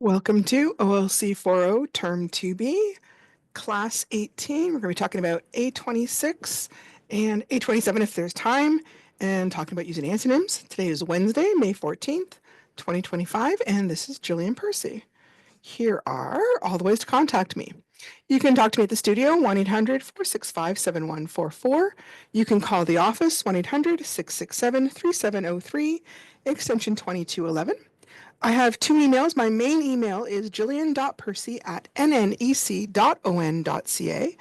Welcome to OLC 40 Term 2B, Class 18. We're going to be talking about A26 and A27 if there's time, and talking about using antonyms. Today is Wednesday, May 14th, 2025, and this is Jillian Percy. Here are all the ways to contact me. You can talk to me at the studio, 1-800-465-7144. You can call the office, 1-800-667-3703, extension 2211. I have two emails. My main email is jillian.percy@nnec.on.ca,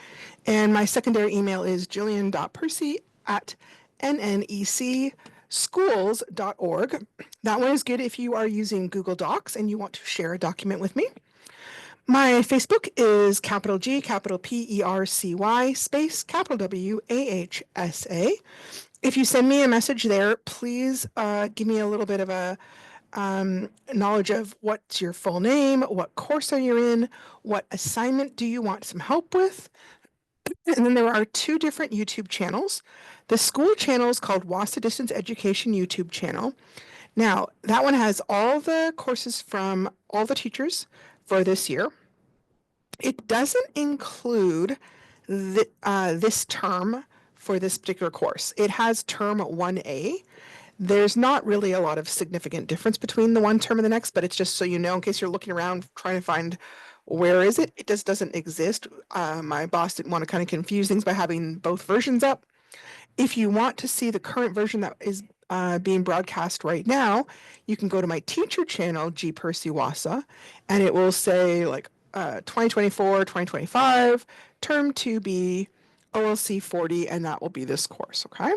and my secondary email is jillian.percy@nnecschools.org. That one is good if you are using Google Docs and you want to share a document with me. My Facebook is capital G, capital P-E-R-C-Y, space, capital W-A-H-S-A. If you send me a message there, please give me a little bit of a knowledge of what's your full name, what course are you in, what assignment do you want some help with. And then there are two different YouTube channels. The school channel is called WASA Distance Education YouTube channel. Now, that one has all the courses from all the teachers for this year. It doesn't include this term for this particular course. It has term 1A. There's not really a lot of significant difference between the one term and the next, but it's just so you know, in case you're looking around trying to find where is it, it just doesn't exist. My boss didn't want to kind of confuse things by having both versions up. If you want to see the current version that is being broadcast right now, you can go to my teacher channel, G Percy Wasa, and it will say like 2024, 2025, term 2B, OLC 40, and that will be this course, okay?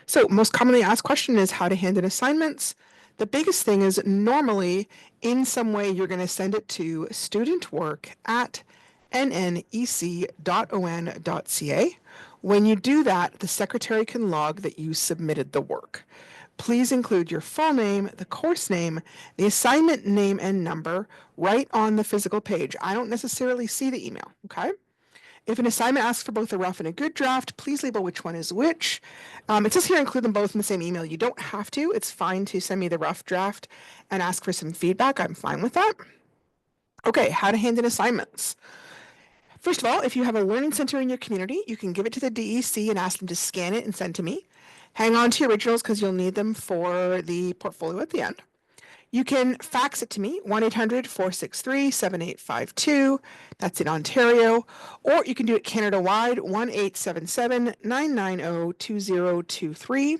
So most commonly asked question is how to hand in assignments. The biggest thing is normally in some way you're going to send it to studentwork@nnec.on.ca. When you do that, the secretary can log that you submitted the work. Please include your full name, the course name, the assignment name and number right on the physical page. I don't necessarily see the email, okay? If an assignment asks for both a rough and a good draft, please label which one is which. It says here include them both in the same email. You don't have to. It's fine to send me the rough draft and ask for some feedback. I'm fine with that. Okay, how to hand in assignments. First of all, if you have a learning center in your community, you can give it to the DEC and ask them to scan it and send to me. Hang on to your originals because you'll need them for the portfolio at the end. You can fax it to me, 1-800-463-7852. That's in Ontario. Or you can do it Canada-wide, 1-877-990-2023.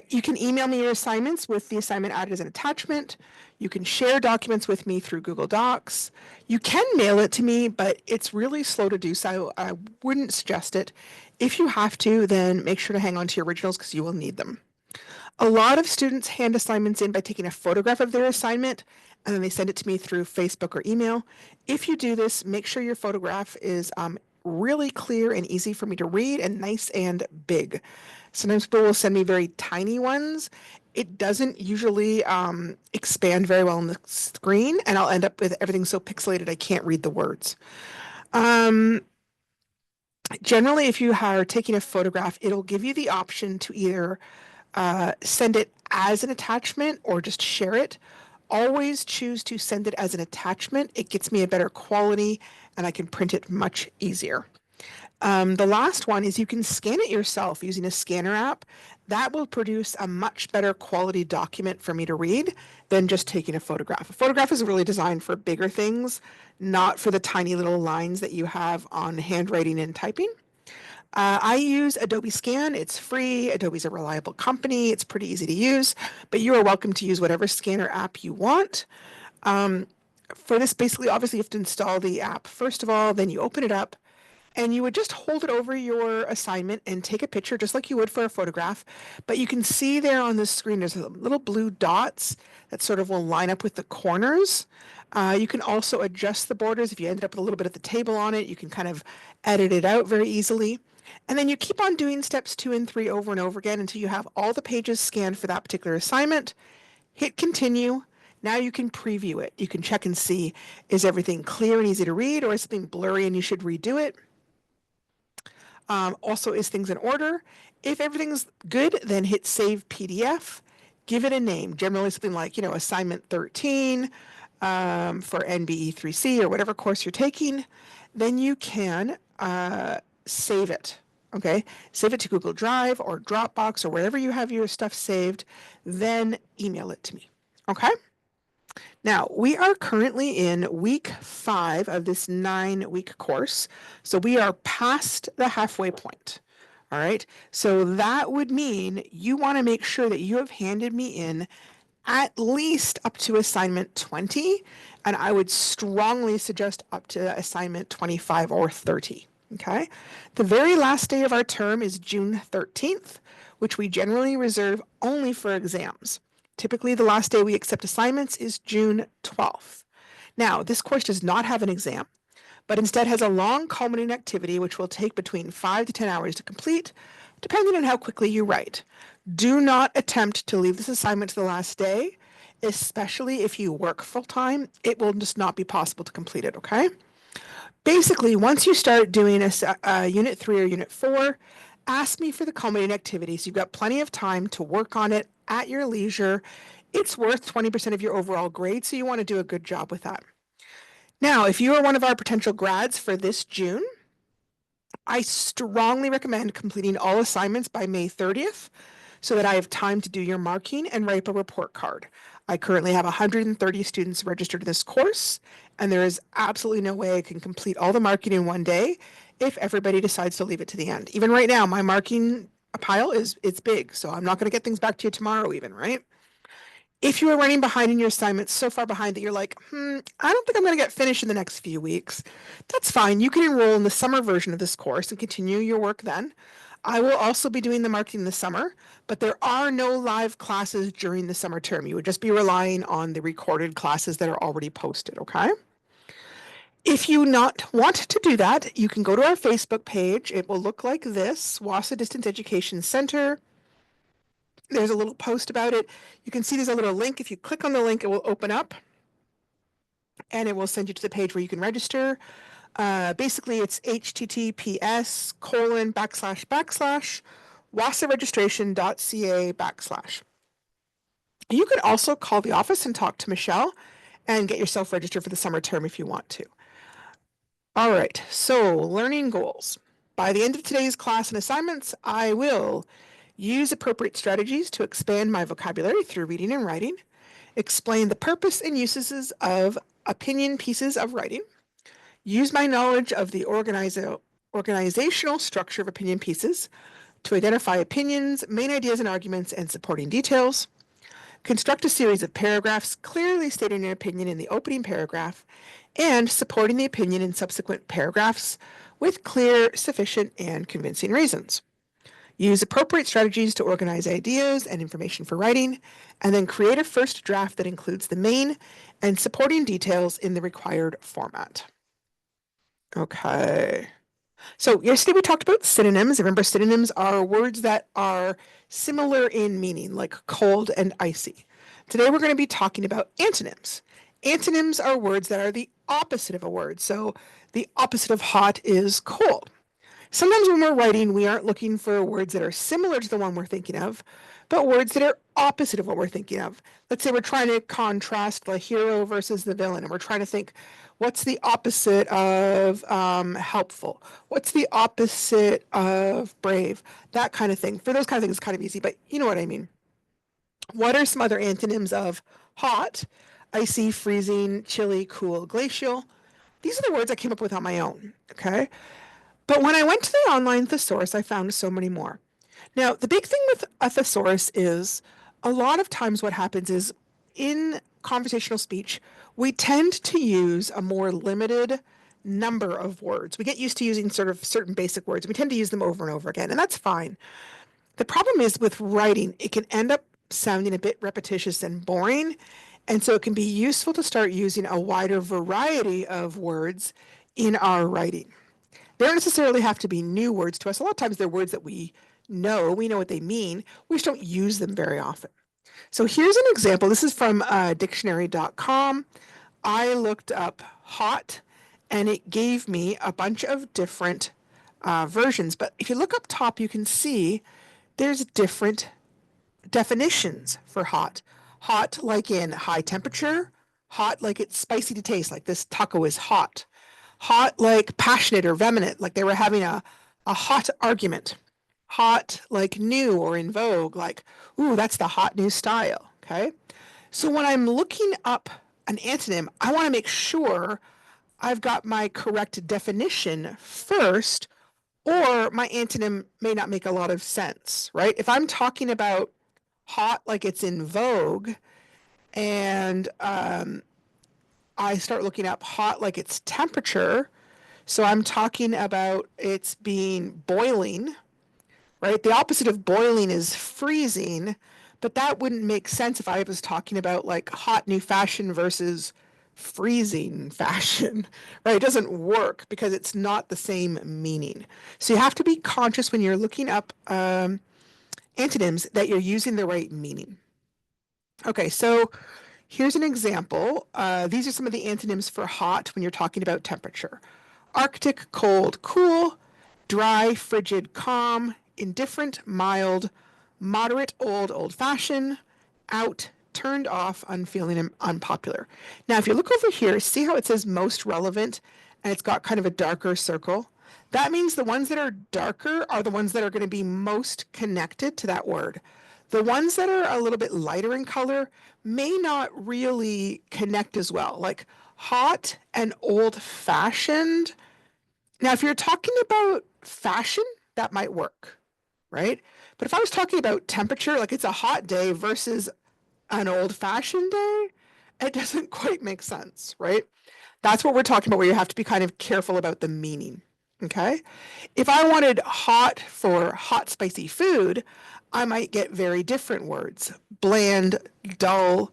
You can email me your assignments with the assignment added as an attachment. You can share documents with me through Google Docs. You can mail it to me, but it's really slow to do, so I wouldn't suggest it. If you have to, then make sure to hang on to your originals because you will need them. A lot of students hand assignments in by taking a photograph of their assignment, and then they send it to me through Facebook or email. If you do this, make sure your photograph is really clear and easy for me to read and nice and big. Sometimes people will send me very tiny ones. It doesn't usually expand very well on the screen, and I'll end up with everything so pixelated I can't read the words. Generally, if you are taking a photograph, it'll give you the option to either send it as an attachment or just share it. Always choose to send it as an attachment. It gets me a better quality and I can print it much easier. The last one is you can scan it yourself using a scanner app. That will produce a much better quality document for me to read than just taking a photograph. A photograph is really designed for bigger things, not for the tiny little lines that you have on handwriting and typing. I use Adobe Scan. It's free. Adobe's a reliable company. It's pretty easy to use, but you are welcome to use whatever scanner app you want. For this, basically, obviously, you have to install the app first of all, then you open it up, and you would just hold it over your assignment and take a picture just like you would for a photograph. But you can see there on the screen, there's little blue dots that sort of will line up with the corners. You can also adjust the borders. If you ended up with a little bit at the table on it, you can kind of edit it out very easily. And then you keep on doing steps 2 and 3 over and over again until you have all the pages scanned for that particular assignment. Hit continue. Now you can preview it. You can check and see, is everything clear and easy to read, or is something blurry and you should redo it? Also, is things in order? If everything's good, then hit Save PDF. give it a name, generally something like, assignment 13 for NBE 3C or whatever course you're taking, then you can save it. Okay, save it to Google Drive or Dropbox or wherever you have your stuff saved, then email it to me. Okay. Now, we are currently in week 5 of this 9-week course. So we are past the halfway point. All right. So that would mean you want to make sure that you have handed me in at least up to assignment 20. And I would strongly suggest up to assignment 25 or 30. Okay. The very last day of our term is June 13th, which we generally reserve only for exams. Typically, the last day we accept assignments is June 12th. Now, this course does not have an exam, but instead has a long culminating activity which will take between 5 to 10 hours to complete, depending on how quickly you write. Do not attempt to leave this assignment to the last day, especially if you work full-time. It will just not be possible to complete it, okay? Basically, once you start doing a Unit 3 or Unit 4, ask me for the culminating activity. So you've got plenty of time to work on it at your leisure. It's worth 20% of your overall grade, so you want to do a good job with that. Now, if you are one of our potential grads for this June, I strongly recommend completing all assignments by May 30th so that I have time to do your marking and write up a report card. I currently have 130 students registered in this course, and there is absolutely no way I can complete all the marking in one day if everybody decides to leave it to the end. Even right now, my marking pile it's big, so I'm not going to get things back to you tomorrow even, right? If you are running behind in your assignments, so far behind that you're like, I don't think I'm going to get finished in the next few weeks, that's fine. You can enroll in the summer version of this course and continue your work then. I will also be doing the marking this summer, but there are no live classes during the summer term. You would just be relying on the recorded classes that are already posted, okay? If you not want to do that, you can go to our Facebook page. It will look like this, WASA Distance Education Center. There's a little post about it. You can see there's a little link. If you click on the link, it will open up and it will send you to the page where you can register. Basically, it's https://wasaregistration.ca/. You could also call the office and talk to Michelle and get yourself registered for the summer term if you want to. All right, so learning goals. By the end of today's class and assignments, I will use appropriate strategies to expand my vocabulary through reading and writing, explain the purpose and uses of opinion pieces of writing, use my knowledge of the organizational structure of opinion pieces to identify opinions, main ideas and arguments, and supporting details, construct a series of paragraphs clearly stating an opinion in the opening paragraph and supporting the opinion in subsequent paragraphs with clear, sufficient, and convincing reasons. Use appropriate strategies to organize ideas and information for writing, and then create a first draft that includes the main and supporting details in the required format. Okay. So yesterday we talked about synonyms. Remember, synonyms are words that are similar in meaning, like cold and icy. Today we're going to be talking about antonyms. Antonyms are words that are the opposite of a word. So the opposite of hot is cold. Sometimes when we're writing, we aren't looking for words that are similar to the one we're thinking of, but words that are opposite of what we're thinking of. Let's say we're trying to contrast the hero versus the villain, and we're trying to think, what's the opposite of helpful? What's the opposite of brave? That kind of thing. For those kind of things, it's kind of easy, but you know what I mean. What are some other antonyms of hot? Icy, freezing, chilly, cool, glacial. These are the words I came up with on my own, okay? But when I went to the online thesaurus, I found so many more. Now, the big thing with a thesaurus is a lot of times what happens is in conversational speech, we tend to use a more limited number of words. We get used to using sort of certain basic words. We tend to use them over and over again, and that's fine. The problem is with writing, it can end up sounding a bit repetitious and boring, and so it can be useful to start using a wider variety of words in our writing. They don't necessarily have to be new words to us. A lot of times they're words that we know what they mean. We just don't use them very often. So here's an example. This is from dictionary.com. I looked up hot and it gave me a bunch of different versions. But if you look up top, you can see there's different definitions for hot. Hot like in high temperature, hot like it's spicy to taste, like this taco is hot. Hot like passionate or vehement, like they were having a hot argument. Hot like new or in vogue, like, ooh, that's the hot new style. Okay. So when I'm looking up an antonym, I want to make sure I've got my correct definition first, or my antonym may not make a lot of sense, right? If I'm talking about hot like it's in vogue and I start looking up hot like it's temperature, so I'm talking about it's being boiling, right? The opposite of boiling is freezing, but that wouldn't make sense if I was talking about like hot new fashion versus freezing fashion, right? It doesn't work because it's not the same meaning. So you have to be conscious when you're looking up antonyms that you're using the right meaning. Okay, so here's an example. These are some of the antonyms for hot when you're talking about temperature. Arctic, cold, cool, dry, frigid, calm, indifferent, mild, moderate, old, old-fashioned, out, turned off, unfeeling, and unpopular. Now, if you look over here, see how it says most relevant, and it's got kind of a darker circle? That means the ones that are darker are the ones that are going to be most connected to that word. The ones that are a little bit lighter in color may not really connect as well, like hot and old-fashioned. Now, if you're talking about fashion, that might work, right? But if I was talking about temperature, like it's a hot day versus an old-fashioned day, it doesn't quite make sense, right? That's what we're talking about, where you have to be kind of careful about the meaning. Okay. If I wanted hot for hot, spicy food, I might get very different words: bland, dull,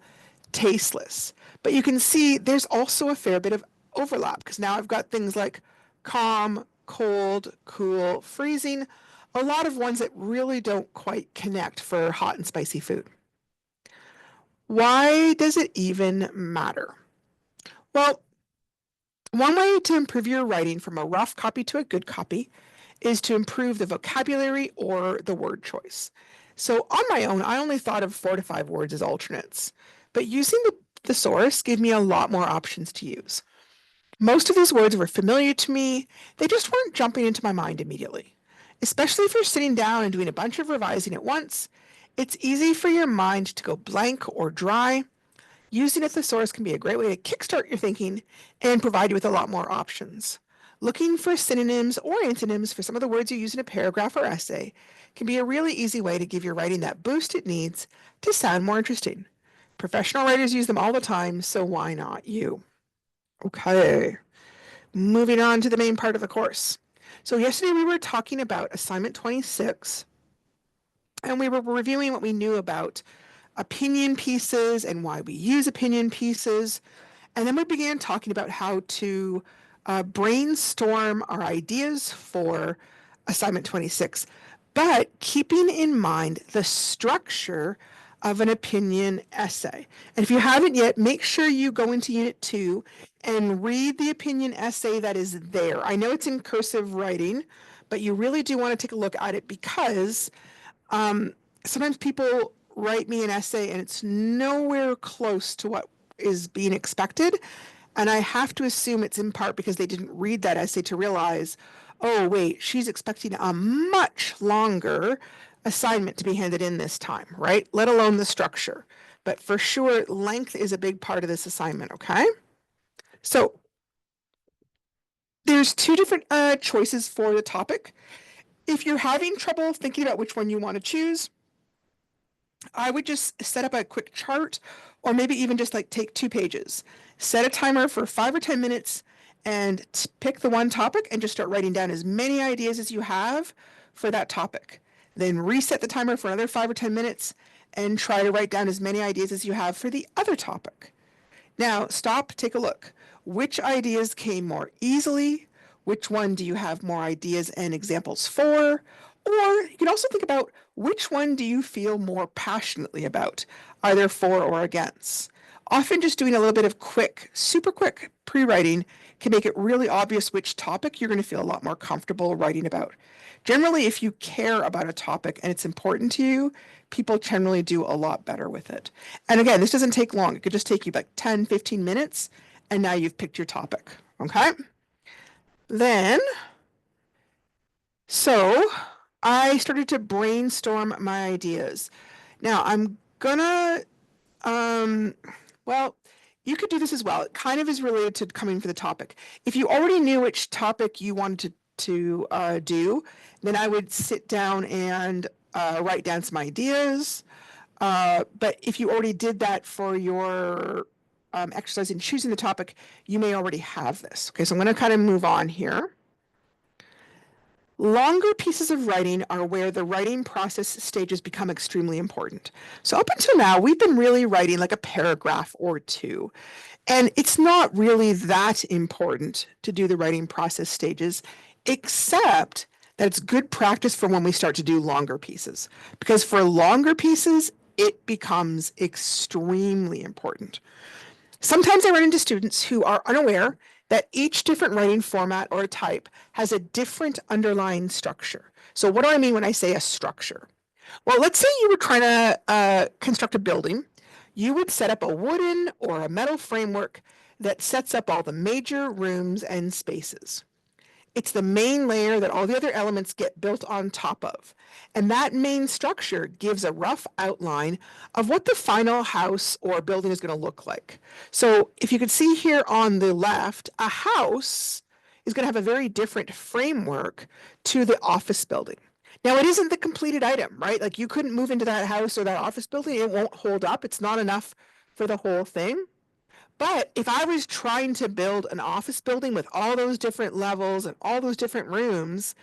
tasteless. But you can see there's also a fair bit of overlap because now I've got things like calm, cold, cool, freezing, a lot of ones that really don't quite connect for hot and spicy food. Why does it even matter? Well, one way to improve your writing from a rough copy to a good copy is to improve the vocabulary or the word choice. So on my own, I only thought of 4 to 5 words as alternates, but using the thesaurus gave me a lot more options to use. Most of these words were familiar to me, they just weren't jumping into my mind immediately. Especially if you're sitting down and doing a bunch of revising at once, it's easy for your mind to go blank or dry. Using a thesaurus can be a great way to kickstart your thinking and provide you with a lot more options. Looking for synonyms or antonyms for some of the words you use in a paragraph or essay can be a really easy way to give your writing that boost it needs to sound more interesting. Professional writers use them all the time, so why not you? Okay, moving on to the main part of the course. So yesterday we were talking about assignment 26, and we were reviewing what we knew about opinion pieces and why we use opinion pieces. And then we began talking about how to brainstorm our ideas for assignment 26, but keeping in mind the structure of an opinion essay. And if you haven't yet, make sure you go into Unit 2 and read the opinion essay that is there. I know it's in cursive writing, but you really do want to take a look at it because sometimes people write me an essay and it's nowhere close to what is being expected. And I have to assume it's in part because they didn't read that essay to realize, oh, wait, she's expecting a much longer assignment to be handed in this time, right? Let alone the structure. But for sure, length is a big part of this assignment, okay? So there's 2 different choices for the topic. If you're having trouble thinking about which one you want to choose, I would just set up a quick chart, or maybe even just like take 2 pages. Set a timer for 5 or 10 minutes and pick the one topic and just start writing down as many ideas as you have for that topic. Then reset the timer for another 5 or 10 minutes and try to write down as many ideas as you have for the other topic. Now, stop, take a look. Which ideas came more easily? Which one do you have more ideas and examples for? Or you can also think about which one do you feel more passionately about, either for or against. Often just doing a little bit of quick, super quick pre-writing can make it really obvious which topic you're going to feel a lot more comfortable writing about. Generally, if you care about a topic and it's important to you, people generally do a lot better with it. And again, this doesn't take long. It could just take you like 10, 15 minutes, and now you've picked your topic. Okay? Then, so I started to brainstorm my ideas. Now I'm gonna, um, well, you could do this as well. It kind of is related to coming for the topic. If you already knew which topic you wanted to do, then I would sit down and write down some ideas. But if you already did that for your exercise in choosing the topic, you may already have this. Okay, so I'm going to kind of move on here. Longer pieces of writing are where the writing process stages become extremely important. So up until now, we've been really writing like a paragraph or two. And it's not really that important to do the writing process stages, except that it's good practice for when we start to do longer pieces. Because for longer pieces, it becomes extremely important. Sometimes I run into students who are unaware that each different writing format or type has a different underlying structure. So what do I mean when I say a structure? Well, let's say you were trying to construct a building. You would set up a wooden or a metal framework that sets up all the major rooms and spaces. It's the main layer that all the other elements get built on top of. And that main structure gives a rough outline of what the final house or building is going to look like. So if you could see here on the left, a house is going to have a very different framework to the office building. Now, it isn't the completed item, right? Like you couldn't move into that house or that office building. It won't hold up. It's not enough for the whole thing. But if I was trying to build an office building with all those different levels and all those different rooms,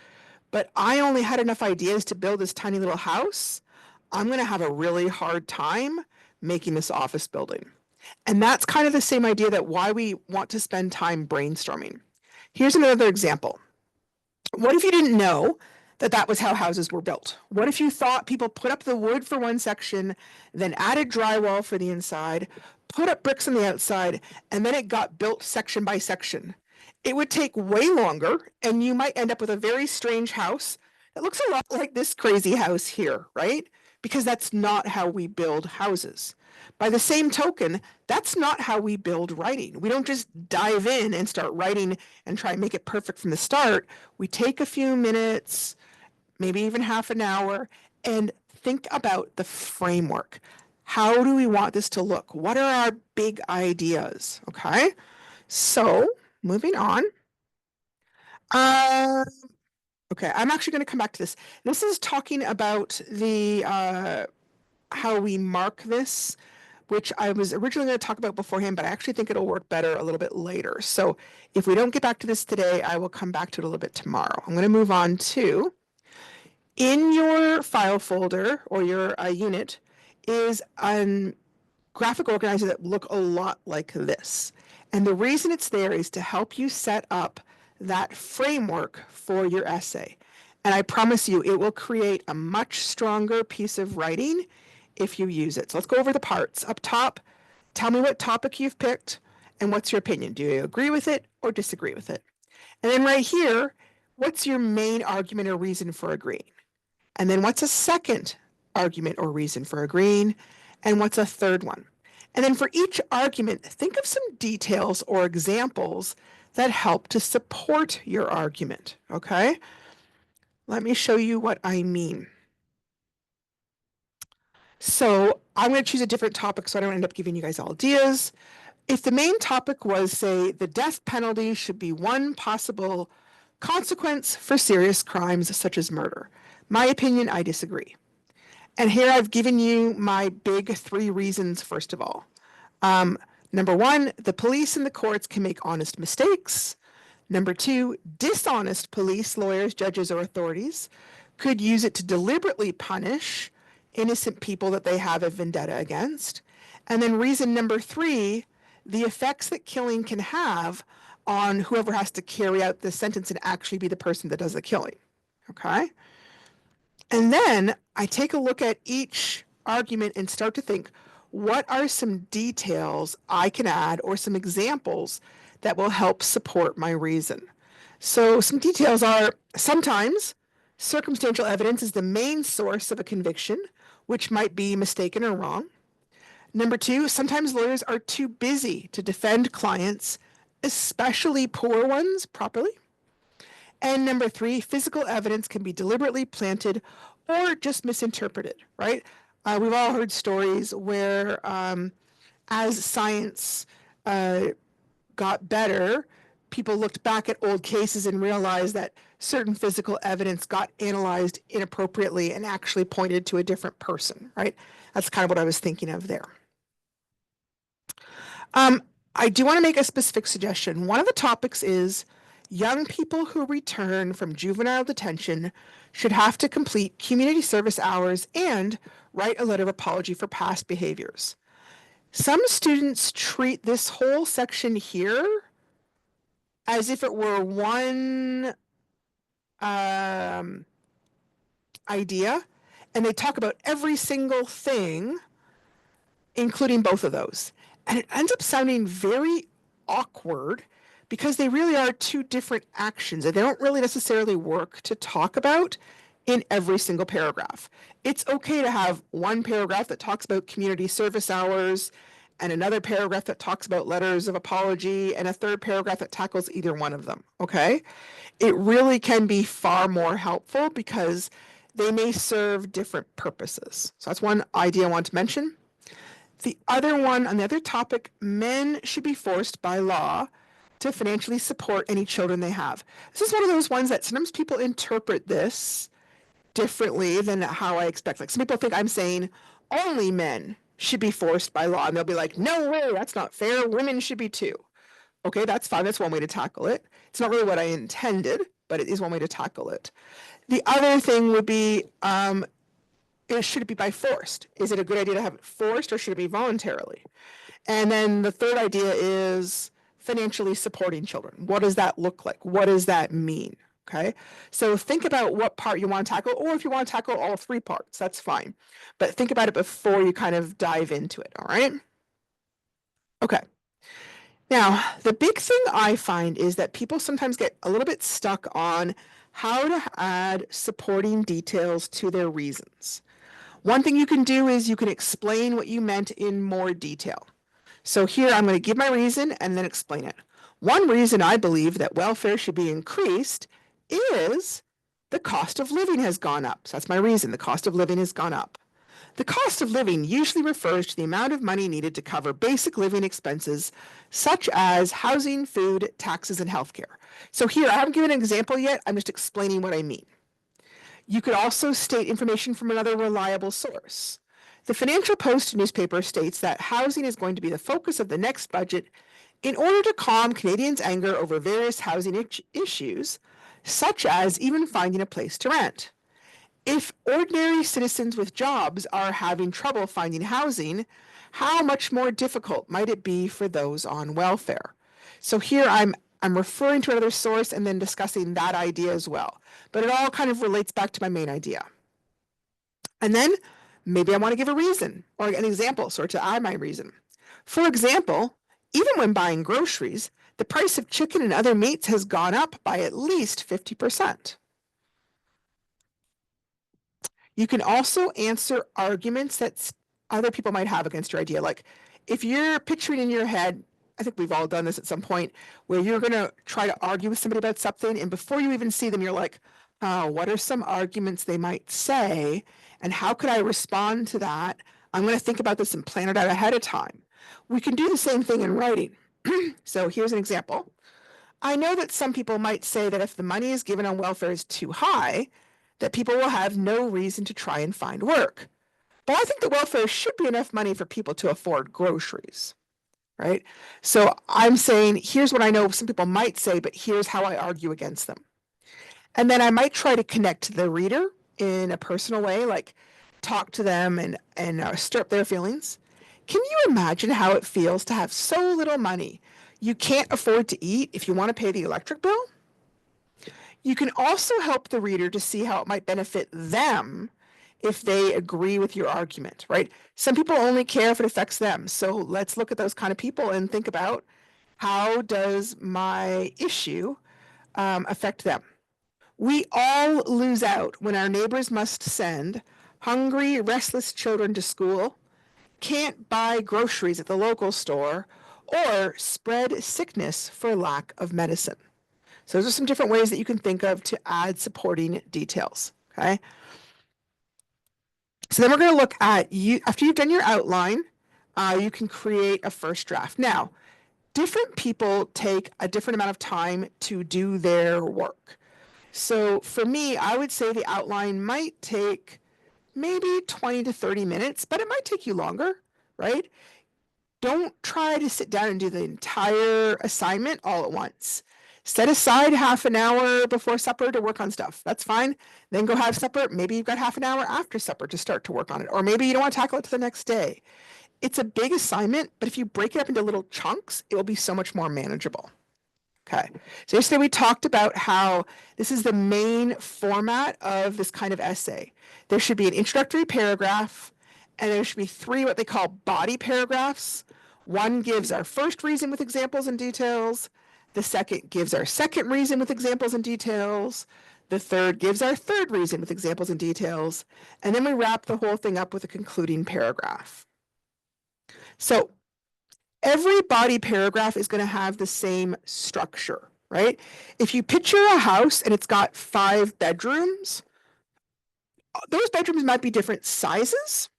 but I only had enough ideas to build this tiny little house, I'm going to have a really hard time making this office building. And that's kind of the same idea that why we want to spend time brainstorming. Here's another example. What if you didn't know that that was how houses were built? What if you thought people put up the wood for one section, then added drywall for the inside, put up bricks on the outside, and then it got built section by section? It would take way longer, and you might end up with a very strange house that looks a lot like this crazy house here, right? Because that's not how we build houses. By the same token, that's not how we build writing. We don't just dive in and start writing and try and make it perfect from the start. We take a few minutes, maybe even half an hour, and think about the framework. How do we want this to look? What are our big ideas? Okay, so moving on. Okay, I'm actually going to come back to this. This is talking about the how we mark this, which I was originally going to talk about beforehand, but I actually think it'll work better a little bit later. So if we don't get back to this today, I will come back to it a little bit tomorrow. I'm going to move on to, in your file folder or your unit is a graphic organizer that look a lot like this. And the reason it's there is to help you set up that framework for your essay. And I promise you, it will create a much stronger piece of writing if you use it. So let's go over the parts. Up top, tell me what topic you've picked and what's your opinion. Do you agree with it or disagree with it? And then right here, what's your main argument or reason for agreeing? And then what's a second argument or reason for agreeing? And what's a third one? And then for each argument, think of some details or examples that help to support your argument, okay? Let me show you what I mean. So I'm going to choose a different topic so I don't end up giving you guys all ideas. If the main topic was, say, the death penalty should be one possible consequence for serious crimes such as murder. My opinion, I disagree. And here I've given you my big 3 reasons, first of all. Number 1, the police and the courts can make honest mistakes. Number 2, dishonest police, lawyers, judges, or authorities could use it to deliberately punish innocent people that they have a vendetta against. And then reason number 3, the effects that killing can have on whoever has to carry out the sentence and actually be the person that does the killing. Okay? And then I take a look at each argument and start to think, what are some details I can add or some examples that will help support my reason? So some details are sometimes circumstantial evidence is the main source of a conviction, which might be mistaken or wrong. Number two, sometimes lawyers are too busy to defend clients, especially poor ones, properly. And number three, physical evidence can be deliberately planted or just misinterpreted, right? We've all heard stories where as science got better, people looked back at old cases and realized that certain physical evidence got analyzed inappropriately and actually pointed to a different person, right? That's kind of what I was thinking of there. I do want to make a specific suggestion. One of the topics is young people who return from juvenile detention should have to complete community service hours and write a letter of apology for past behaviors. Some students treat this whole section here as if it were one idea, and they talk about every single thing, including both of those. And it ends up sounding very awkward because they really are two different actions and they don't really necessarily work to talk about in every single paragraph. It's okay to have one paragraph that talks about community service hours and another paragraph that talks about letters of apology and a third paragraph that tackles either one of them, okay? It really can be far more helpful because they may serve different purposes. So that's one idea I want to mention. The other one, on the other topic, men should be forced by law to financially support any children they have. This is one of those ones that sometimes people interpret this differently than how I expect. Like some people think I'm saying only men should be forced by law, and they'll be like, no way, that's not fair. Women should be too. Okay, that's fine. That's one way to tackle it. It's not really what I intended, but it is one way to tackle it. The other thing would be, should it be by forced? Is it a good idea to have it forced or should it be voluntarily? And then the third idea is financially supporting children. What does that look like? What does that mean? Okay, so think about what part you want to tackle, or if you want to tackle all three parts, that's fine. But think about it before you kind of dive into it, all right? Okay. Now, the big thing I find is that people sometimes get a little bit stuck on how to add supporting details to their reasons. One thing you can do is you can explain what you meant in more detail. So here I'm going to give my reason and then explain it. One reason I believe that welfare should be increased is the cost of living has gone up. So that's my reason. The cost of living has gone up. The cost of living usually refers to the amount of money needed to cover basic living expenses, such as housing, food, taxes, and healthcare. So here, I haven't given an example yet. I'm just explaining what I mean. You could also state information from another reliable source. The Financial Post newspaper states that housing is going to be the focus of the next budget in order to calm Canadians' anger over various housing issues, such as even finding a place to rent. If ordinary citizens with jobs are having trouble finding housing, how much more difficult might it be for those on welfare? So here I'm referring to another source and then discussing that idea as well. But it all kind of relates back to my main idea. And then maybe I want to give a reason or an example, so to add my reason. For example, even when buying groceries, the price of chicken and other meats has gone up by at least 50%. You can also answer arguments that other people might have against your idea. Like if you're picturing in your head, I think we've all done this at some point, where you're going to try to argue with somebody about something, and before you even see them, you're like, oh, what are some arguments they might say, and how could I respond to that? I'm going to think about this and plan it out ahead of time. We can do the same thing in writing. So here's an example. I know that some people might say that if the money is given on welfare is too high, that people will have no reason to try and find work. But I think that welfare should be enough money for people to afford groceries, right? So I'm saying, here's what I know some people might say, but here's how I argue against them. And then I might try to connect the reader in a personal way, like talk to them and stir up their feelings. Can you imagine how it feels to have so little money you can't afford to eat if you want to pay the electric bill? You can also help the reader to see how it might benefit them if they agree with your argument, right? Some people only care if it affects them. So let's look at those kind of people and think about, how does my issue affect them? We all lose out when our neighbors must send hungry, restless children to school, can't buy groceries at the local store, or spread sickness for lack of medicine. So those are some different ways that you can think of to add supporting details, okay? So then we're going to look at, you after you've done your outline, you can create a first draft. Now, different people take a different amount of time to do their work. So for me, I would say the outline might take maybe 20 to 30 minutes, but it might take you longer, right? Don't try to sit down and do the entire assignment all at once. Set aside half an hour before supper to work on stuff. That's fine. Then go have supper. Maybe you've got half an hour after supper to start to work on it. Or maybe you don't want to tackle it to the next day. It's a big assignment, but if you break it up into little chunks, it will be so much more manageable. Okay, so yesterday we talked about how this is the main format of this kind of essay. There should be an introductory paragraph, and there should be 3 what they call body paragraphs. One gives our first reason with examples and details. The second gives our second reason with examples and details. The third gives our third reason with examples and details. And then we wrap the whole thing up with a concluding paragraph. So every body paragraph is going to have the same structure, right? If you picture a house and it's got 5 bedrooms, those bedrooms might be different sizes.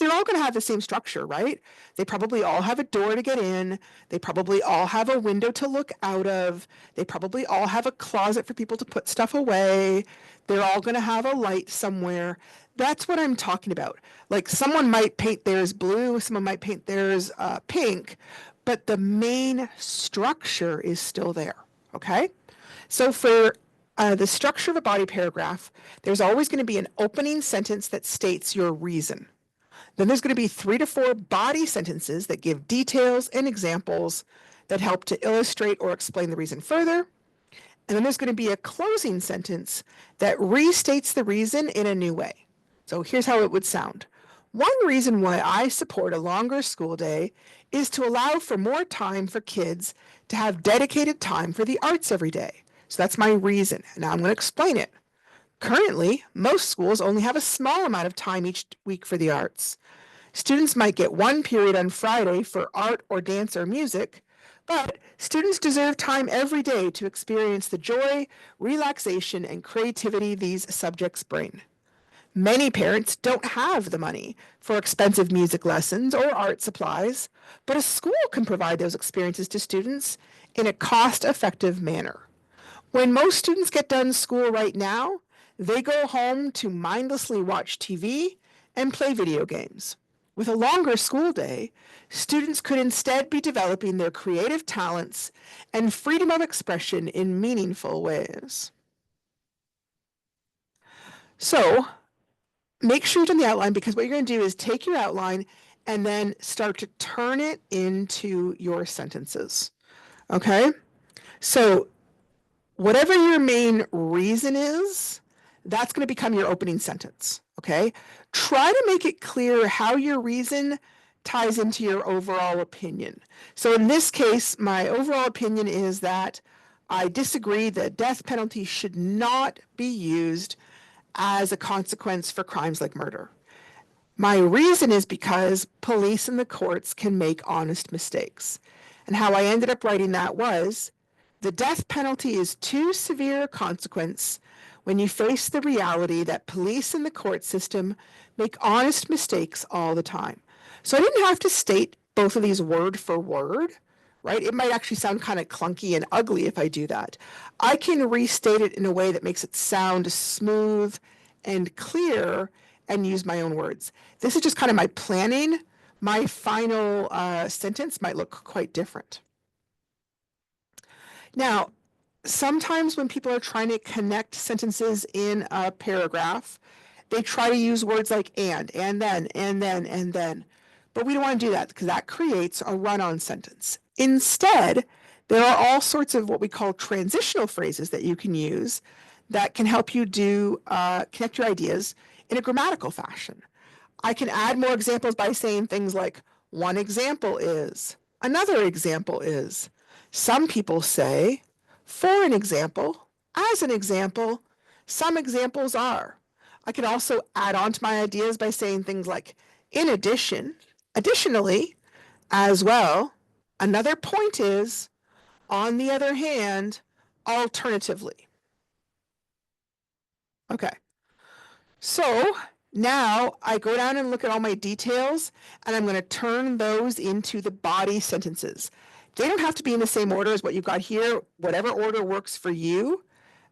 They're all going to have the same structure, right? They probably all have a door to get in. They probably all have a window to look out of. They probably all have a closet for people to put stuff away. They're all going to have a light somewhere. That's what I'm talking about. Like, someone might paint theirs blue, someone might paint theirs pink, but the main structure is still there, okay? So for the structure of a body paragraph, there's always going to be an opening sentence that states your reason. Then there's going to be 3 to 4 body sentences that give details and examples that help to illustrate or explain the reason further. And then there's going to be a closing sentence that restates the reason in a new way. So here's how it would sound. One reason why I support a longer school day is to allow for more time for kids to have dedicated time for the arts every day. So that's my reason. Now I'm going to explain it. Currently, most schools only have a small amount of time each week for the arts. Students might get 1 period on Friday for art or dance or music, but students deserve time every day to experience the joy, relaxation, and creativity these subjects bring. Many parents don't have the money for expensive music lessons or art supplies, but a school can provide those experiences to students in a cost-effective manner. When most students get done school right now, they go home to mindlessly watch TV and play video games. With a longer school day, students could instead be developing their creative talents and freedom of expression in meaningful ways. So, make sure you've done the outline, because what you're going to do is take your outline and then start to turn it into your sentences. Okay? So, whatever your main reason is, that's going to become your opening sentence. Okay? Try to make it clear how your reason ties into your overall opinion. So in this case, my overall opinion is that I disagree that death penalty should not be used as a consequence for crimes like murder. My reason is because police and the courts can make honest mistakes. And how I ended up writing that was, the death penalty is too severe a consequence when you face the reality that police and the court system make honest mistakes all the time. So I didn't have to state both of these word for word, right? It might actually sound kind of clunky and ugly if I do that. I can restate it in a way that makes it sound smooth and clear and use my own words. This is just kind of my planning. My final sentence might look quite different. Now, sometimes when people are trying to connect sentences in a paragraph, they try to use words like and then, and then, and then. But we don't want to do that, because that creates a run-on sentence. Instead, there are all sorts of what we call transitional phrases that you can use that can help you do connect your ideas in a grammatical fashion. I can add more examples by saying things like, one example is, another example is. Some people say, for an example, as an example, some examples are. I can also add on to my ideas by saying things like, in addition, additionally, as well, another point is, on the other hand, alternatively. Okay. So now I go down and look at all my details, and I'm going to turn those into the body sentences. They don't have to be in the same order as what you've got here, whatever order works for you.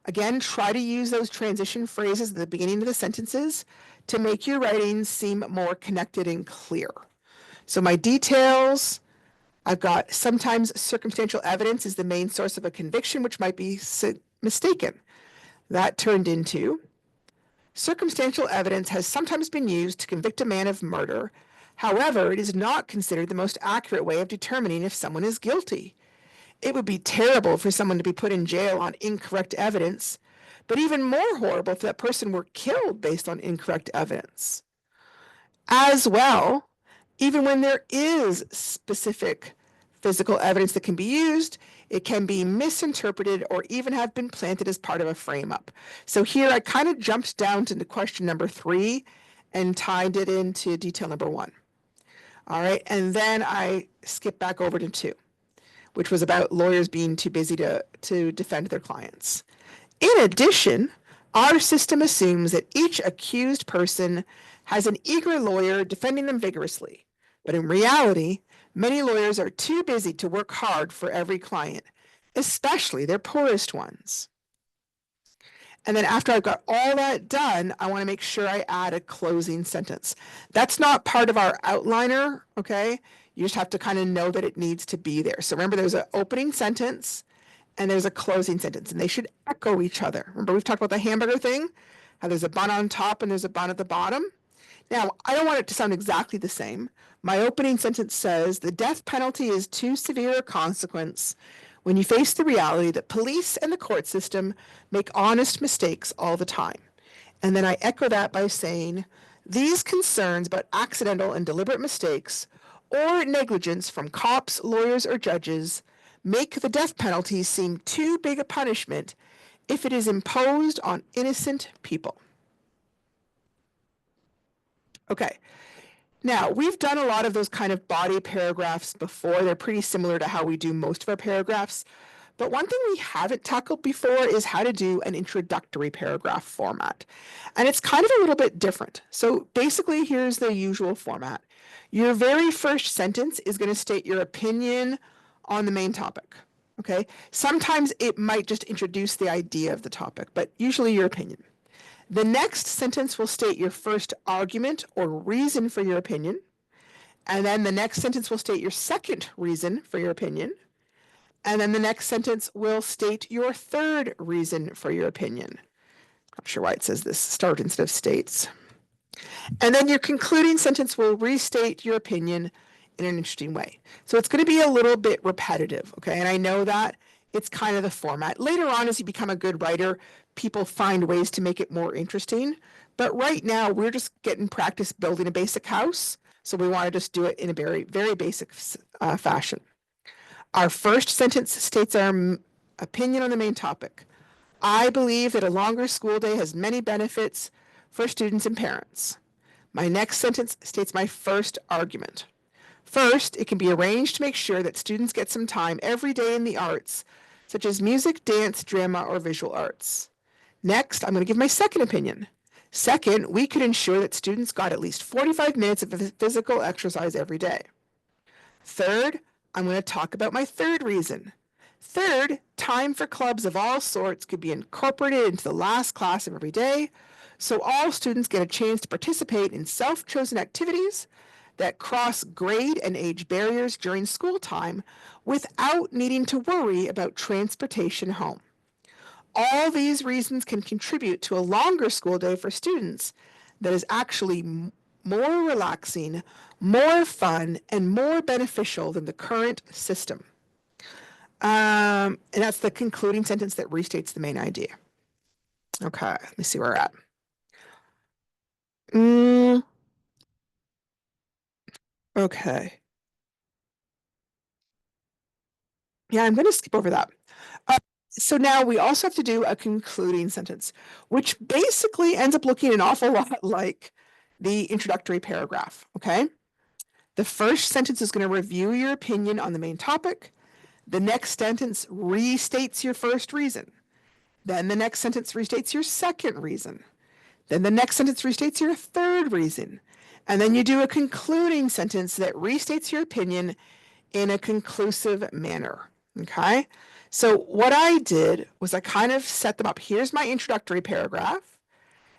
Again, try to use those transition phrases at the beginning of the sentences to make your writing seem more connected and clear. So my details, I've got sometimes circumstantial evidence is the main source of a conviction, which might be mistaken. That turned into circumstantial evidence has sometimes been used to convict a man of murder. However, it is not considered the most accurate way of determining if someone is guilty. It would be terrible for someone to be put in jail on incorrect evidence, but even more horrible if that person were killed based on incorrect evidence. As well, even when there is specific physical evidence that can be used, it can be misinterpreted or even have been planted as part of a frame-up. So here I kind of jumped down to question number 3 and tied it into detail number 1. All right, and then I skipped back over to 2, which was about lawyers being too busy to defend their clients. In addition, our system assumes that each accused person has an eager lawyer defending them vigorously. But in reality, many lawyers are too busy to work hard for every client, especially their poorest ones. And then after I've got all that done, I want to make sure I add a closing sentence. That's not part of our outliner, okay? You just have to kind of know that it needs to be there. So remember, there's an opening sentence and there's a closing sentence, and they should echo each other. Remember, we've talked about the hamburger thing, how there's a bun on top and there's a bun at the bottom. Now, I don't want it to sound exactly the same. My opening sentence says, the death penalty is too severe a consequence when you face the reality that police and the court system make honest mistakes all the time. And then I echo that by saying, these concerns about accidental and deliberate mistakes or negligence from cops, lawyers, or judges make the death penalty seem too big a punishment if it is imposed on innocent people. Okay. Now, we've done a lot of those kind of body paragraphs before. They're pretty similar to how we do most of our paragraphs. But one thing we haven't tackled before is how to do an introductory paragraph format. And it's kind of a little bit different. So basically, here's the usual format. Your very first sentence is going to state your opinion on the main topic. Okay? Sometimes it might just introduce the idea of the topic, but usually your opinion. The next sentence will state your first argument or reason for your opinion. And then the next sentence will state your second reason for your opinion. And then the next sentence will state your third reason for your opinion. Not sure why it says this start instead of states. And then your concluding sentence will restate your opinion in an interesting way. So it's going to be a little bit repetitive, okay? And I know that it's kind of the format. Later on, as you become a good writer, people find ways to make it more interesting. But right now, we're just getting practice building a basic house. So we want to just do it in a very, very basic fashion. Our first sentence states our opinion on the main topic. I believe that a longer school day has many benefits for students and parents. My next sentence states my first argument. First, it can be arranged to make sure that students get some time every day in the arts, such as music, dance, drama, or visual arts. Next, I'm going to give my second opinion. Second, we could ensure that students got at least 45 minutes of physical exercise every day. Third, I'm going to talk about my third reason. Third, time for clubs of all sorts could be incorporated into the last class of every day, so all students get a chance to participate in self-chosen activities that cross grade and age barriers during school time without needing to worry about transportation home. All these reasons can contribute to a longer school day for students that is actually more relaxing, more fun, and more beneficial than the current system. And that's the concluding sentence that restates the main idea. Okay, let me see where we're at. Mm, okay. Yeah, I'm going to skip over that. Uh, so now we also have to do a concluding sentence, which basically ends up looking an awful lot like the introductory paragraph. Okay. The first sentence is going to review your opinion on the main topic. The next sentence restates your first reason. Then the next sentence restates your second reason. Then the next sentence restates your third reason. And then you do a concluding sentence that restates your opinion in a conclusive manner. Okay. So what I did was I kind of set them up. Here's my introductory paragraph,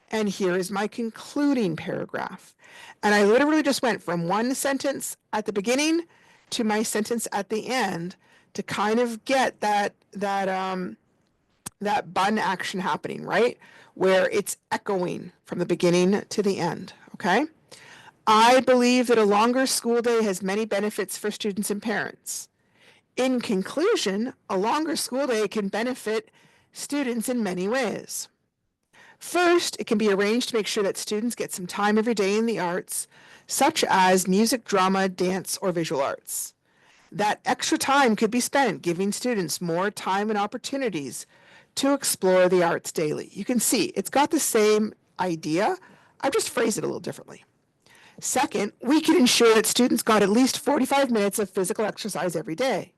and here is my concluding paragraph. And I literally just went from one sentence at the beginning to my sentence at the end to kind of get that button action happening, right? Where it's echoing from the beginning to the end. Okay. I believe that a longer school day has many benefits for students and parents. In conclusion, a longer school day can benefit students in many ways. First, it can be arranged to make sure that students get some time every day in the arts, such as music, drama, dance, or visual arts. That extra time could be spent giving students more time and opportunities to explore the arts daily. You can see it's got the same idea. I've just phrased it a little differently. Second, we can ensure that students got at least 45 minutes of physical exercise every day.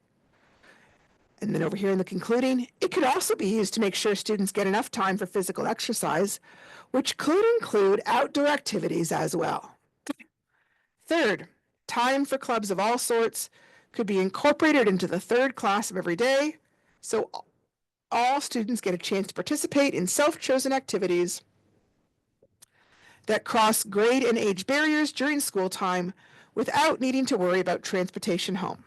And then over here in the concluding, it could also be used to make sure students get enough time for physical exercise, which could include outdoor activities as well. Third, time for clubs of all sorts could be incorporated into the third class of every day, so all students get a chance to participate in self-chosen activities that cross grade and age barriers during school time without needing to worry about transportation home.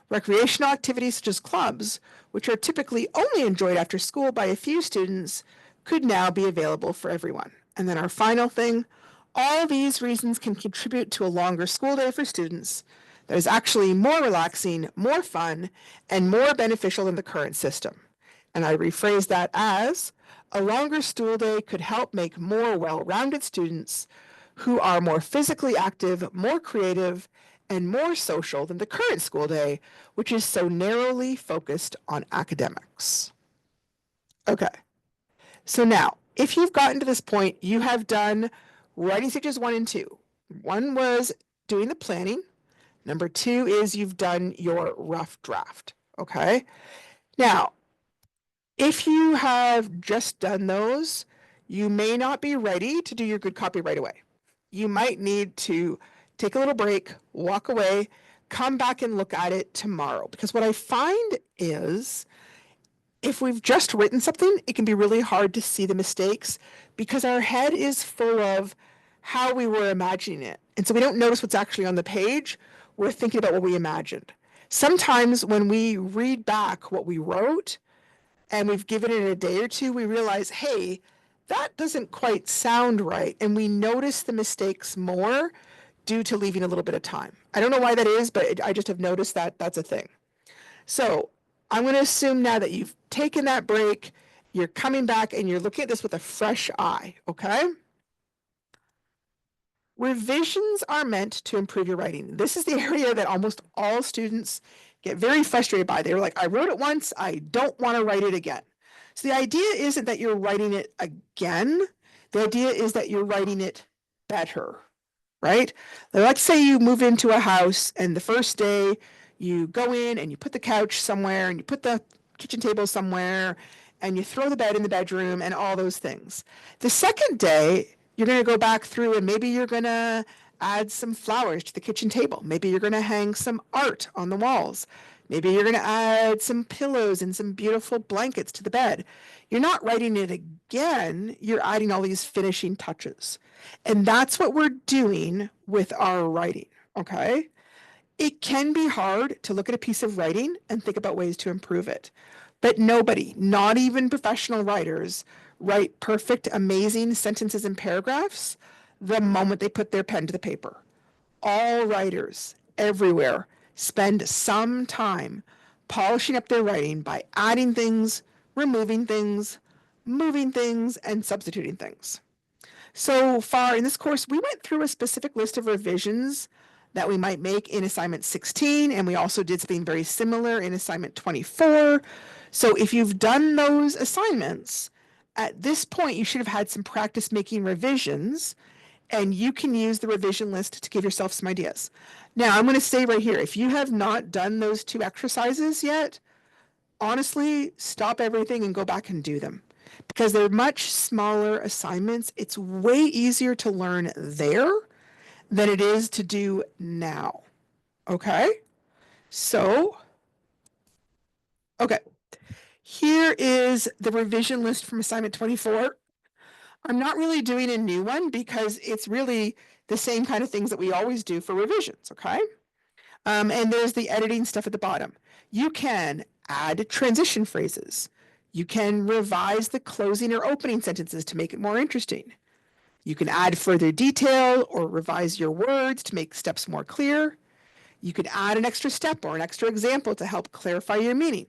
Recreational activities such as clubs, which are typically only enjoyed after school by a few students, could now be available for everyone. And then our final thing, all these reasons can contribute to a longer school day for students that is actually more relaxing, more fun, and more beneficial than the current system. And I rephrase that as a longer school day could help make more well-rounded students who are more physically active, more creative, and more social than the current school day, which is so narrowly focused on academics. Okay, so now, if you've gotten to this point, you have done writing stages 1 and 2. One was doing the planning. Number 2 is you've done your rough draft. Okay, now, if you have just done those, you may not be ready to do your good copy right away. You might need to take a little break, walk away, come back and look at it tomorrow. Because what I find is if we've just written something, it can be really hard to see the mistakes because our head is full of how we were imagining it. And so we don't notice what's actually on the page. We're thinking about what we imagined. Sometimes when we read back what we wrote and we've given it a day or two, we realize, hey, that doesn't quite sound right. And we notice the mistakes more due to leaving a little bit of time. I don't know why that is, but I just have noticed that that's a thing. So I'm going to assume now that you've taken that break, you're coming back and you're looking at this with a fresh eye, okay? Revisions are meant to improve your writing. This is the area that almost all students get very frustrated by. They're like, I wrote it once, I don't want to write it again. So the idea isn't that you're writing it again. The idea is that you're writing it better, right? Let's say you move into a house and the first day you go in and you put the couch somewhere and you put the kitchen table somewhere and you throw the bed in the bedroom and all those things. The second day, you're going to go back through and maybe you're going to add some flowers to the kitchen table. Maybe you're going to hang some art on the walls. Maybe you're going to add some pillows and some beautiful blankets to the bed. You're not writing it again, you're adding all these finishing touches. And that's what we're doing with our writing, okay? It can be hard to look at a piece of writing and think about ways to improve it. But nobody, not even professional writers, write perfect, amazing sentences and paragraphs the moment they put their pen to the paper. All writers, everywhere, spend some time polishing up their writing by adding things, removing things, moving things, and substituting things. So far in this course, we went through a specific list of revisions that we might make in assignment 16, and we also did something very similar in assignment 24. So if you've done those assignments, at this point, you should have had some practice making revisions, and you can use the revision list to give yourself some ideas. Now, I'm going to say right here, if you have not done those two exercises yet, honestly, stop everything and go back and do them because they're much smaller assignments. It's way easier to learn there than it is to do now. Okay? So, okay. Here is the revision list from assignment 24. I'm not really doing a new one because it's really the same kind of things that we always do for revisions, okay? And there's the editing stuff at the bottom. You can add transition phrases. You can revise the closing or opening sentences to make it more interesting. You can add further detail or revise your words to make steps more clear. You can add an extra step or an extra example to help clarify your meaning.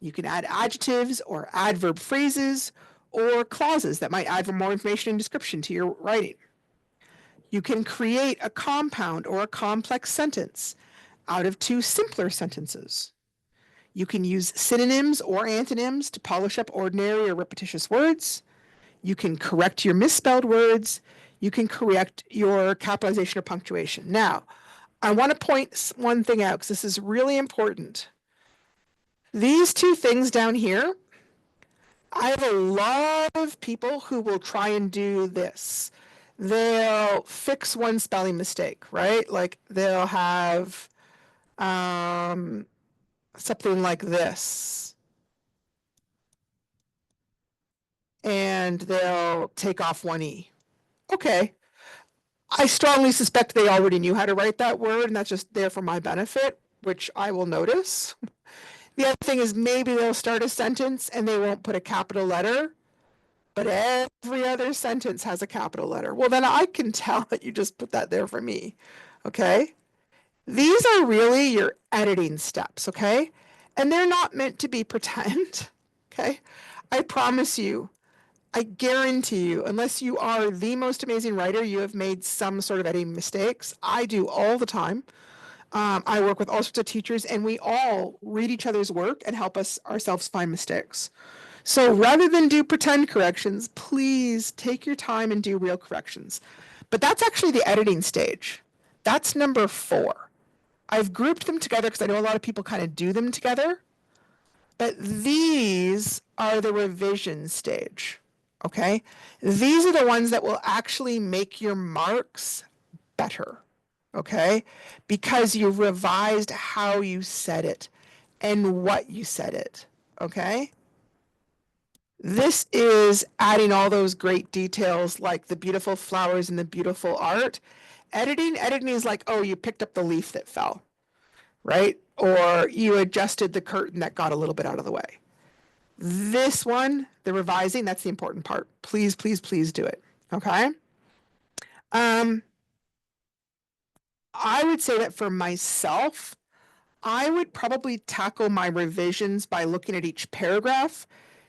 You can add adjectives or adverb phrases or clauses that might add more information and description to your writing. You can create a compound or a complex sentence out of two simpler sentences. You can use synonyms or antonyms to polish up ordinary or repetitious words. You can correct your misspelled words. You can correct your capitalization or punctuation. Now, I want to point one thing out because this is really important. These two things down here, I have a lot of people who will try and do this. They'll fix one spelling mistake, right? Like they'll have something like this. And they'll take off one E. Okay. I strongly suspect they already knew how to write that word, and that's just there for my benefit, which I will notice. The other thing is maybe they'll start a sentence and they won't put a capital letter, but every other sentence has a capital letter. Well, then I can tell that you just put that there for me, okay? These are really your editing steps, okay? And they're not meant to be pretend, okay? I promise you, I guarantee you, unless you are the most amazing writer, you have made some sort of editing mistakes. I do all the time. I work with all sorts of teachers, and we all read each other's work and help us ourselves find mistakes. So rather than do pretend corrections, please take your time and do real corrections. But that's actually the editing stage. That's number 4. I've grouped them together because I know a lot of people kind of do them together. But these are the revision stage. Okay? These are the ones that will actually make your marks better. Okay? Because you've revised how you said it and what you said it. Okay? This is adding all those great details like the beautiful flowers and the beautiful art. Editing is like, oh, you picked up the leaf that fell, right? Or you adjusted the curtain that got a little bit out of the way. This one, the revising, that's the important part. Please, please, please do it. Okay. I would say that for myself, I would probably tackle my revisions by looking at each paragraph,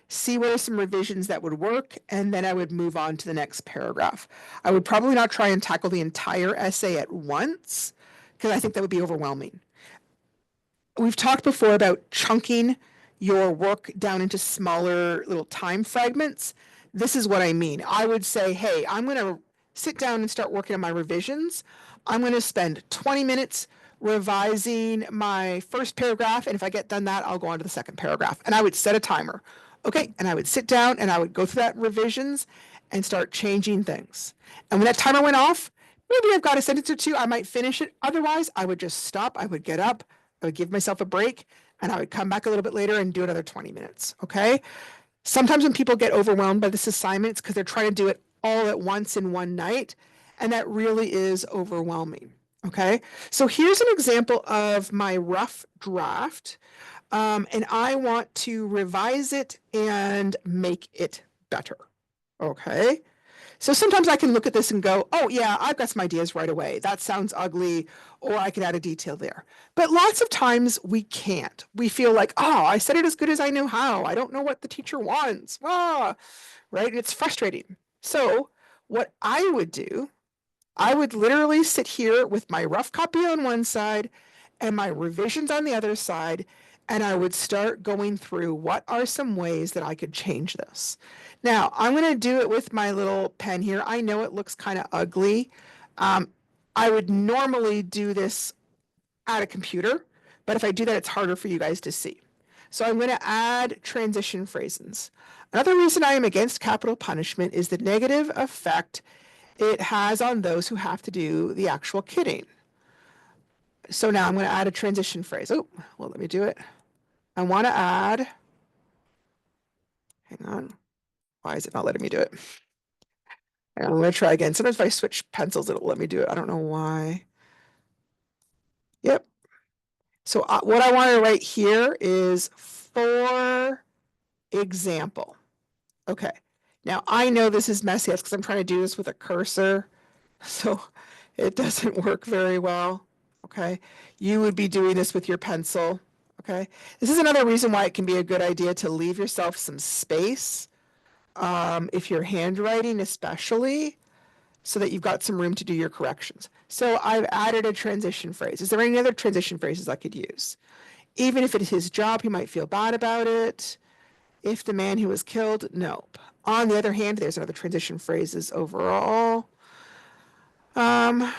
see what are some revisions that would work, and then I would move on to the next paragraph. I would probably not try and tackle the entire essay at once because I think that would be overwhelming. We've talked before about chunking your work down into smaller little time fragments. This is what I mean. I would say, hey, I'm going to sit down and start working on my revisions. I'm going to spend 20 minutes revising my first paragraph, and if I get done that, I'll go on to the second paragraph. And I would set a timer. Okay, and I would sit down and I would go through that revisions and start changing things. And when that timer went off, maybe I've got a sentence or two, I might finish it. Otherwise, I would just stop. I would get up, I would give myself a break, and I would come back a little bit later and do another 20 minutes, okay? Sometimes when people get overwhelmed by this assignment, it's because they're trying to do it all at once in one night, and that really is overwhelming, okay? So here's an example of my rough draft, and I want to revise it and make it better, okay? So sometimes I can look at this and go, oh yeah, I've got some ideas right away. That sounds ugly, or I could add a detail there. But lots of times we can't. We feel like, oh, I said it as good as I know how. I don't know what the teacher wants. Ah, right? And it's frustrating. So what I would do, I would literally sit here with my rough copy on one side and my revisions on the other side, and I would start going through what are some ways that I could change this. Now, I'm going to do it with my little pen here. I know it looks kind of ugly. Um, I would normally do this at a computer, but if I do that, it's harder for you guys to see. So I'm going to add transition phrases. Another reason I am against capital punishment is the negative effect it has on those who have to do the actual kidding. So now I'm going to add a transition phrase. Oh, well, let me do it. I want to add, hang on. Why is it not letting me do it? I'm going to try again. Sometimes if I switch pencils, it'll let me do it. I don't know why. Yep. So what I want to write here is for example. Okay. Now I know this is messy. That's because I'm trying to do this with a cursor. So it doesn't work very well. Okay. You would be doing this with your pencil. Okay. This is another reason why it can be a good idea to leave yourself some space. If you're handwriting, especially, so that you've got some room to do your corrections. So I've added a transition phrase. Is there any other transition phrases I could use? Even if it is his job, he might feel bad about it. If the man who was killed, nope. On the other hand, there's another transition phrases overall. I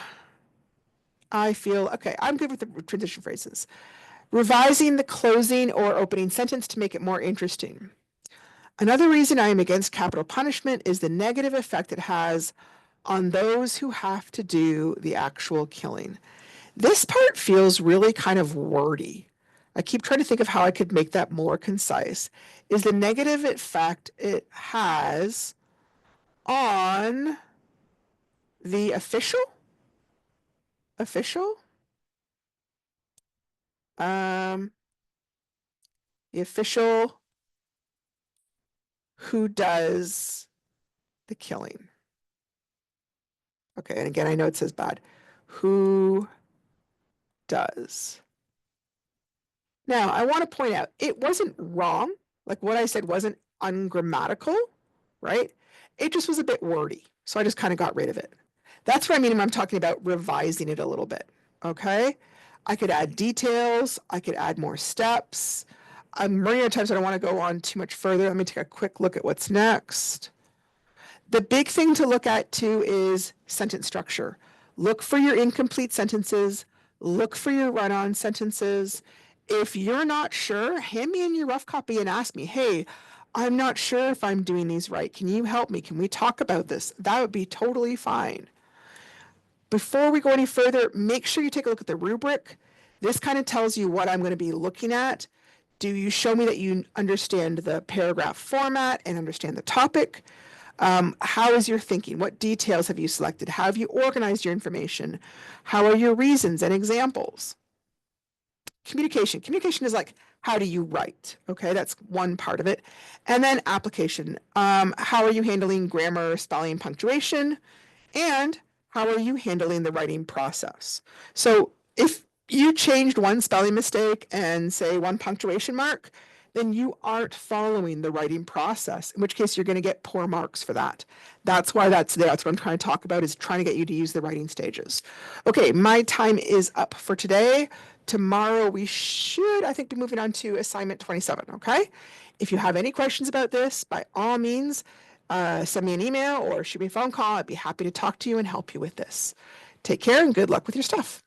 feel, okay, I'm good with the transition phrases. Revising the closing or opening sentence to make it more interesting. Another reason I am against capital punishment is the negative effect it has on those who have to do the actual killing. This part feels really kind of wordy. I keep trying to think of how I could make that more concise. Is the negative effect it has on the official? The official who does the killing. Okay, and again, I know it says bad. Who does? Now, I want to point out, it wasn't wrong. Like what I said wasn't ungrammatical, right? It just was a bit wordy. So I just kind of got rid of it. That's what I mean when I'm talking about revising it a little bit, okay? I could add details. I could add more steps. I'm running out of time, so I don't want to go on too much further. Let me take a quick look at what's next. The big thing to look at too is sentence structure. Look for your incomplete sentences. Look for your run-on sentences. If you're not sure, hand me in your rough copy and ask me, hey, I'm not sure if I'm doing these right. Can you help me? Can we talk about this? That would be totally fine. Before we go any further, make sure you take a look at the rubric. This kind of tells you what I'm going to be looking at. Do you show me that you understand the paragraph format and understand the topic? How is your thinking? What details have you selected? How have you organized your information? How are your reasons and examples? Communication. Communication is like, how do you write? Okay, that's one part of it. And then application. How are you handling grammar, spelling, punctuation? And how are you handling the writing process? So if you changed one spelling mistake and say one punctuation mark, then you aren't following the writing process, in which case you're going to get poor marks for that. That's why that's there. That's what I'm trying to talk about, is trying to get you to use the writing stages. Okay, my time is up for today. Tomorrow we should, I think, be moving on to assignment 27, okay? If you have any questions about this, by all means, send me an email or shoot me a phone call. I'd be happy to talk to you and help you with this. Take care and good luck with your stuff.